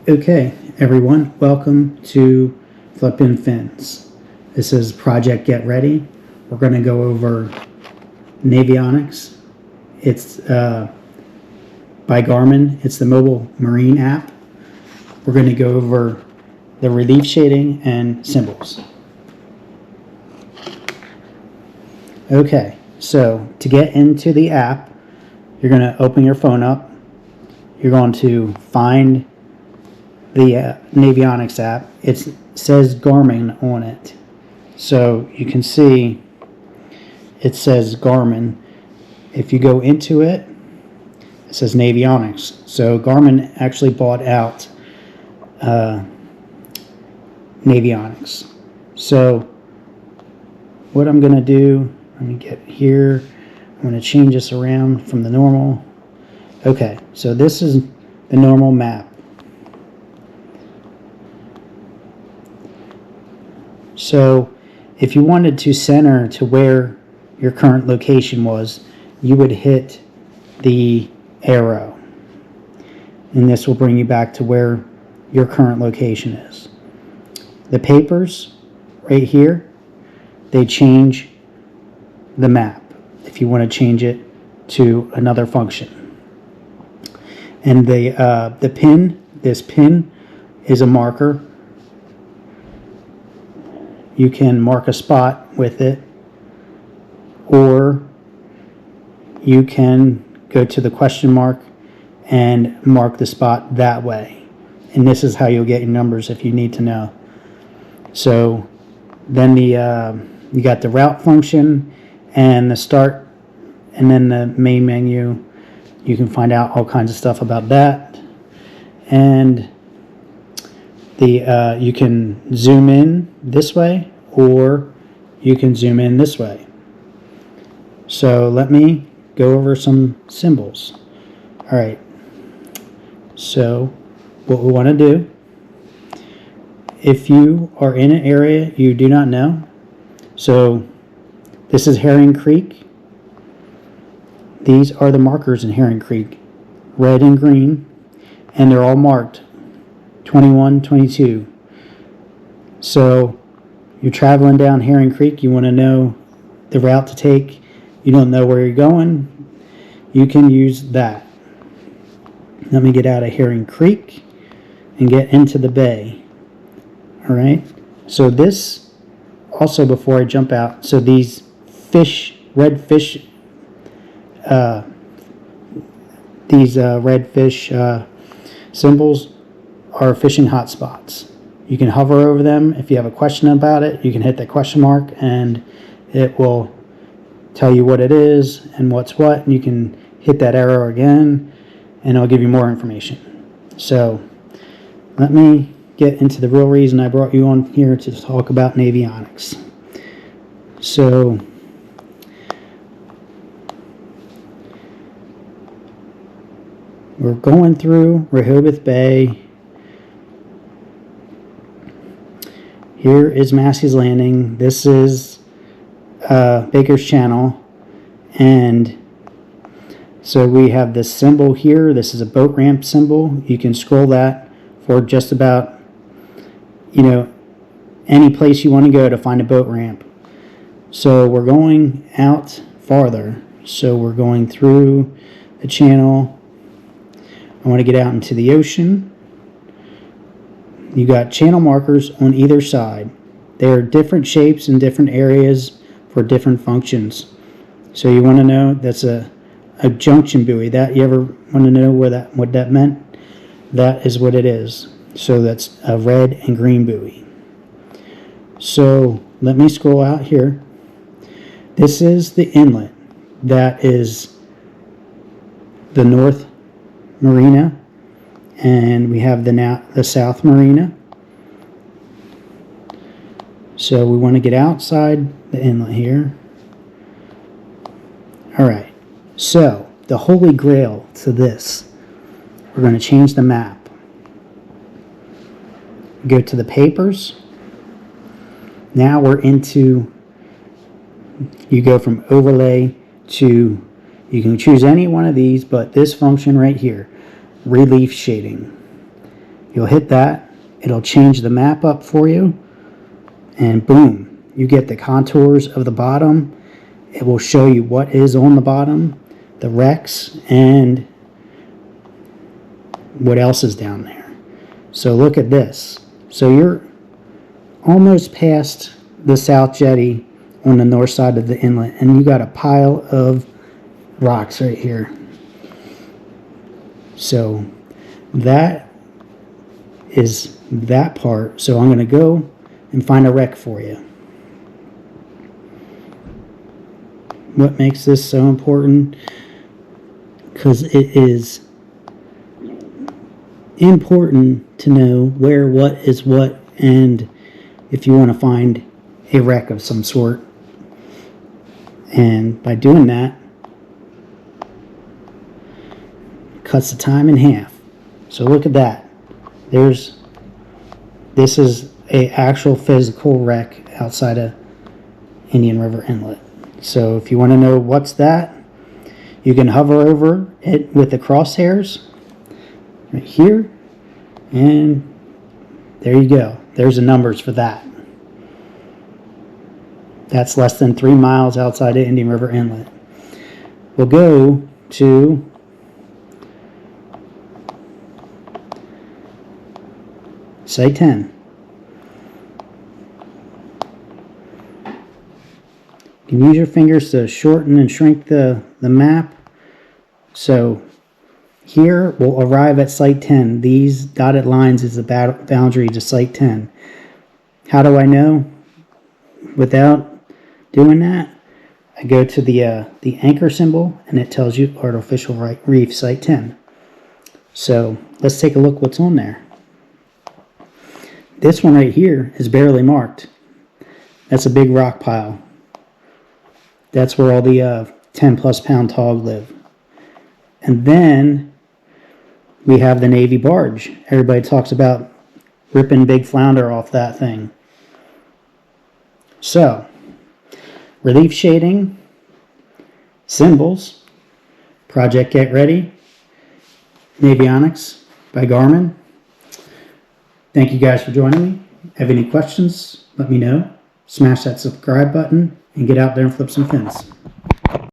Okay, everyone, welcome to Flippin' Fins. This is Project Get Ready. We're going to go over Navionics. It's by Garmin. It's the mobile marine app. We're going to go over the relief shading and symbols. Okay, so to get into the app, you're going to open your phone up. You're going to find the Navionics app. It says Garmin on it, so you can see it says Garmin. If you go into it, it says Navionics. So Garmin actually bought out Navionics. So what I'm going to do, let me get here, I'm going to change this around from the normal. Okay, so this is the normal map. So if you wanted to center to where your current location was, you would hit the arrow, and this will bring you back to where your current location is. The papers right here, they change the map if you want to change it to another function. And the pin, this pin is a marker. You can mark a spot with it, or you can go to the question mark and mark the spot that way. And this is how you'll get your numbers if you need to know. So then you got the route function and the start, and then the main menu. You can find out all kinds of stuff about that. And you can zoom in this way, or you can zoom in this way. So let me go over some symbols. Alright, so what we want to do, if you are in an area you do not know, so this is Herring Creek. These are the markers in Herring Creek, red and green, and they're all marked 21, 22. So you're traveling down Herring Creek, you want to know the route to take, you don't know where you're going, you can use that. Let me get out of Herring Creek and get into the bay. Alright, so this, also before I jump out, so these fish, red fish symbols are fishing hotspots. You can hover over them. If you have a question about it, you can hit that question mark and it will tell you what it is and what's what, and you can hit that arrow again and it'll give you more information. So let me get into the real reason I brought you on here to talk about Navionics. So we're going through Rehoboth Bay. Here is Massey's Landing. This is Baker's Channel. And so we have this symbol here. This is a boat ramp symbol. You can scroll that for just about, any place you want to go to find a boat ramp. So we're going out farther. So we're going through the channel. I want to get out into the ocean. You got channel markers on either side. They are different shapes in different areas for different functions. So you want to know that's a junction buoy. That you ever want to know what that meant? That is what it is. So that's a red and green buoy. So let me scroll out here. This is the inlet. That is the North Marina, and we have the South Marina. So we want to get outside the inlet here. Alright, so the holy grail to this, we're going to change the map. Go to the papers. Now we're into, you go from overlay to, you can choose any one of these, but this function right here, relief shading. You'll hit that. It'll change the map up for you. And boom, you get the contours of the bottom. It will show you what is on the bottom, the wrecks, and what else is down there. So look at this. So you're almost past the South Jetty on the north side of the inlet, and you got a pile of rocks right here. So that is that part. So I'm going to go and find a wreck for you. What makes this so important? Because it is important to know where what is what, and if you want to find a wreck of some sort. And by doing that, cuts the time in half. So look at that. This is a actual physical wreck outside of Indian River Inlet. So if you want to know what's that, you can hover over it with the crosshairs right here, and there you go. There's the numbers for that. That's less than 3 miles outside of Indian River Inlet. We'll go to Site 10. You can use your fingers to shorten and shrink the map. So here we'll arrive at Site 10. These dotted lines is the boundary to Site 10. How do I know? Without doing that, I go to the anchor symbol, and it tells you Artificial Reef Site 10. So let's take a look what's on there. This one right here is barely marked. That's a big rock pile. That's where all the 10 plus pound tog live. And then we have the Navy barge. Everybody talks about ripping big flounder off that thing. So, relief shading, symbols, Project Get Ready, Navionics by Garmin. Thank you guys for joining me. Have any questions, let me know. Smash that subscribe button and get out there and flip some fins.